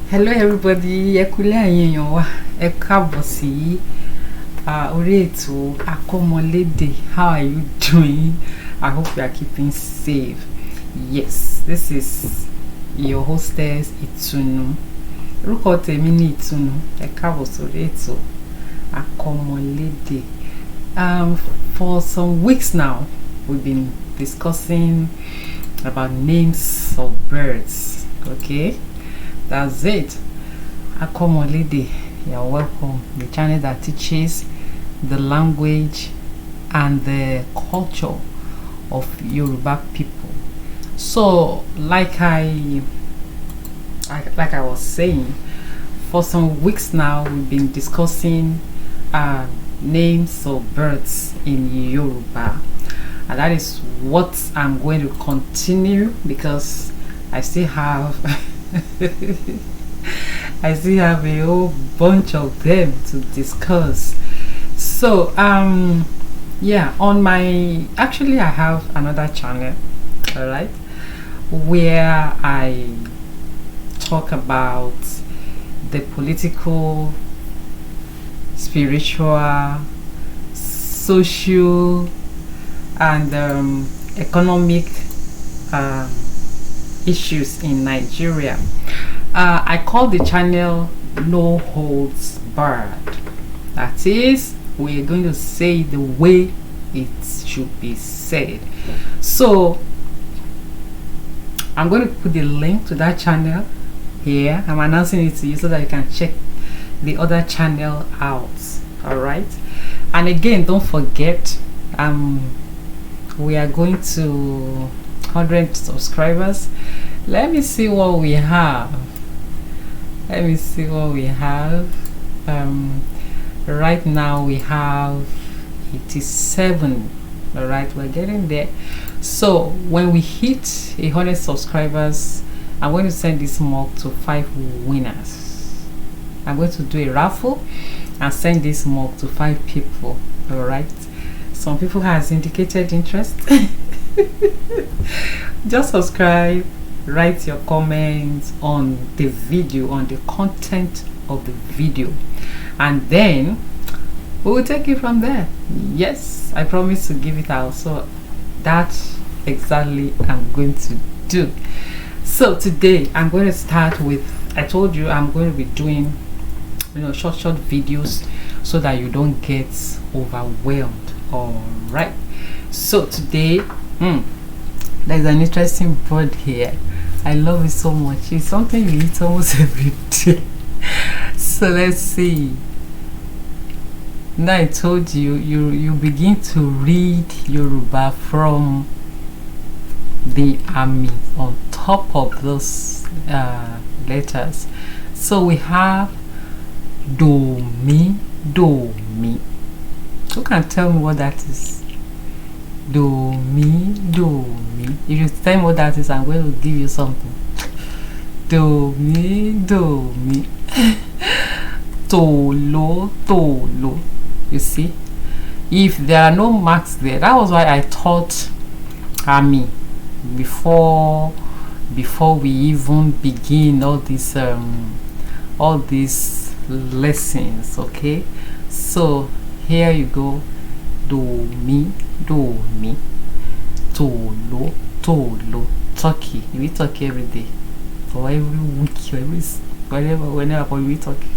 Hello everybody, ẹ kúlé ẹ̀yin èèyàn wa. Ẹ káàbọ̀ sí orí ètò Akọ́mọlédè. How are you doing? I hope you are keeping safe. Yes, this is your hostess Ìtùnú. Orúkọ tèmi ni Ìtùnú. Ẹ káàbọ̀ sórí ètò Akọ́mọlédè. For some weeks now, we've been discussing about names of birds. Okay, that's it. Akọ́mọlédè, you're welcome. The channel that teaches the language and the culture of Yoruba people. So, like I was saying, for some weeks now, we've been discussing names of birds in Yoruba, and that is what I'm going to continue because I still have I still have a whole bunch of them to discuss. So yeah, on my I have another channel, all right, where I talk about the political, spiritual, social, and economic issues in Nigeria. I call the channel No Holds Barred. That is, we're going to say the way it should be said. So I'm going to put the link to that channel here. I'm announcing it to you so that you can check the other channel out. All right, and again, don't forget, we are going to 100 subscribers. Let me see what we have. Right now we have 87. All right, we're getting there. So when we hit 100 subscribers, I'm going to send this mug to 5 winners. I'm going to do a raffle and send this mug to 5 people. All right, some people has indicated interest. Just subscribe, write your comments on the video, on the content of the video, and then we will take it from there. Yes, I promise to give it out. So that's exactly I'm going to do. So today I'm going to start with, I told you I'm going to be doing short videos so that you don't get overwhelmed. All right, so today there's an interesting bird here. I love it so much. It's something you eat almost every day. So let's see. Now I told you, you begin to read Yoruba from the army on top of those letters. So we have do mi. Who can tell me what that is? Do mi. If you tell me what that is, I'm going to give you something. Do mi. Tolo. You see, if there are no marks there, that was why I taught army before we even begin all these lessons. Okay, so here you go. Do mi. Tolo. Turkey. You eat turkey every day, or every week, or whenever you eat turkey.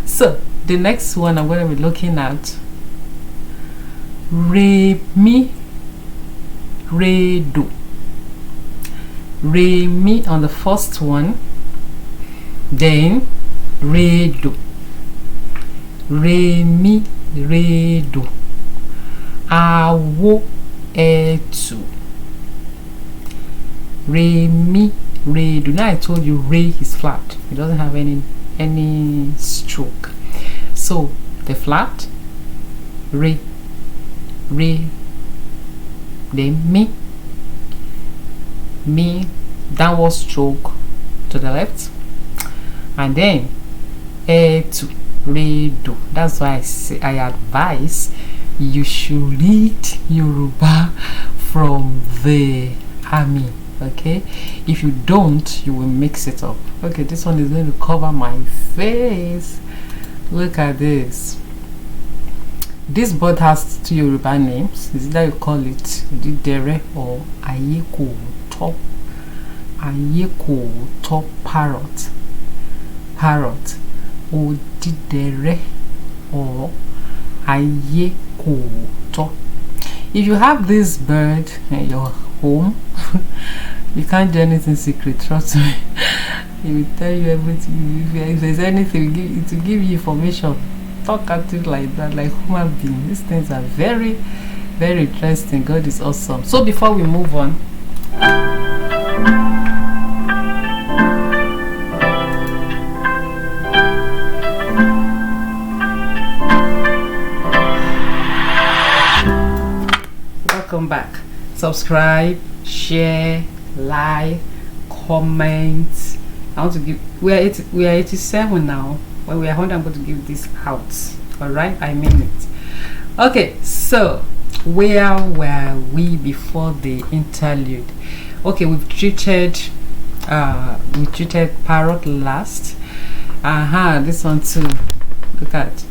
So the next one I'm going to be looking at, re mi. On the first one, then re do. Awo etu. Re do. Now I told you re is flat. It doesn't have any stroke. So the flat re, then mi downward stroke to the left, and then to re do. That's why I advise you should read Yoruba from the army. Okay, if you don't, you will mix it up. Okay, this one is going to cover my face. Look at this. This bird has two Yoruba names. Is that you call it Didere or Eiye top? Eiye top parrot. Parrot. Odidere or Eiye top. If you have this bird in your home, you can't do anything secret, trust me. He will tell you everything. If there's anything, to give you information. Talk at it like that, like human being. These things are very, very interesting. God is awesome. So before we move on, welcome back. Subscribe, share, like, comment. I want to give. We are 87 now. When we are 100, I'm going to give this out. All right, I mean it. Okay, so where were we before the interlude? Okay, we've treated parrot last. This one too. Look at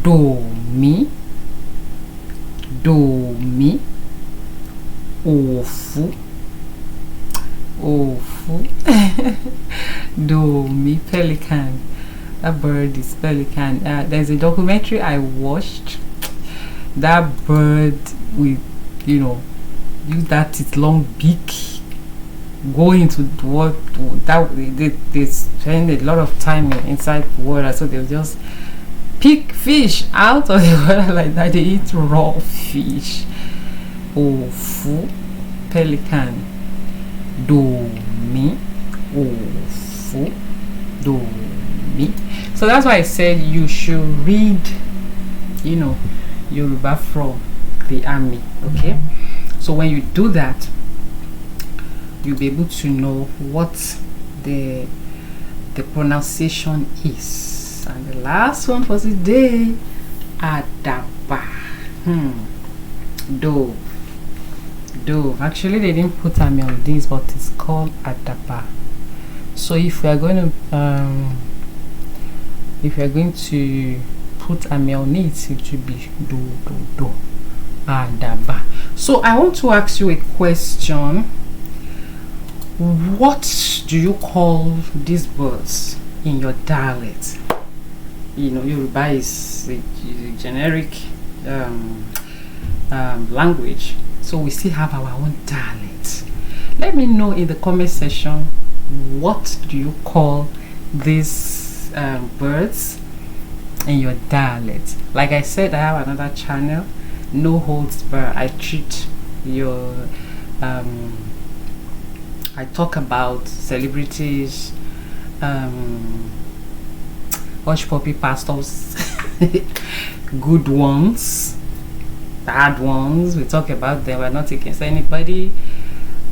do mi, ofu. Do mi, pelican. That bird is pelican. There's a documentary I watched. That bird with, use that its long beak going to what that they spend a lot of time inside water, so they'll just pick fish out of the water like that. They eat raw fish. Ofu, pelican. Do mi, ofu, do mi. So that's why I said you should read, Yoruba from the army. Okay, so when you do that, you'll be able to know what the pronunciation is. And the last one for today, adaba. Dove. Actually, they didn't put army on this, but it's called adaba. So if we are going to put army on it, it should be do adaba. So I want to ask you a question. What do you call these birds in your dialect? Yoruba is a generic language, so we still have our own dialect. Let me know in the comment section, what do you call these birds in your dialect? Like I said, I have another channel, No Holds Barred. I treat your I talk about celebrities, hush puppy pastors, good ones, bad ones. We talk about them. We're not against anybody.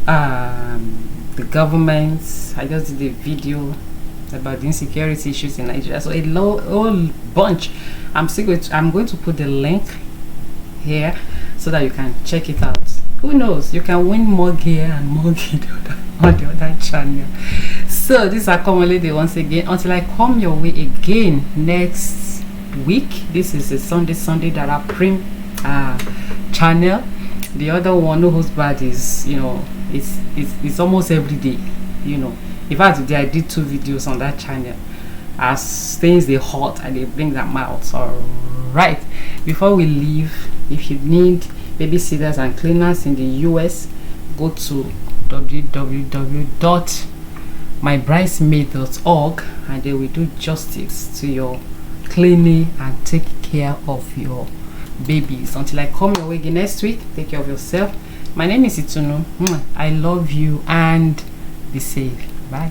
The government. I just did a video about the insecurity issues in Nigeria. So a whole bunch. I'm going to put the link here so that you can check it out. Who knows? You can win more gear and more gear on the other channel. So this is MỌL'ÈDè once again. Until I come your way again next week. This is a Sunday that I prim channel. The other one, No Host Bad, is it's almost every day. In fact, today I did 2 videos on that channel as things they hot and they bring them out. All right, before we leave, if you need babysitters and cleaners in the US, go to www.mybridesmaid.org and they will do justice to your cleaning and take care of your babies. Until I come your way again next week, take care of yourself. My name is Itunu. I love you and be safe. Bye.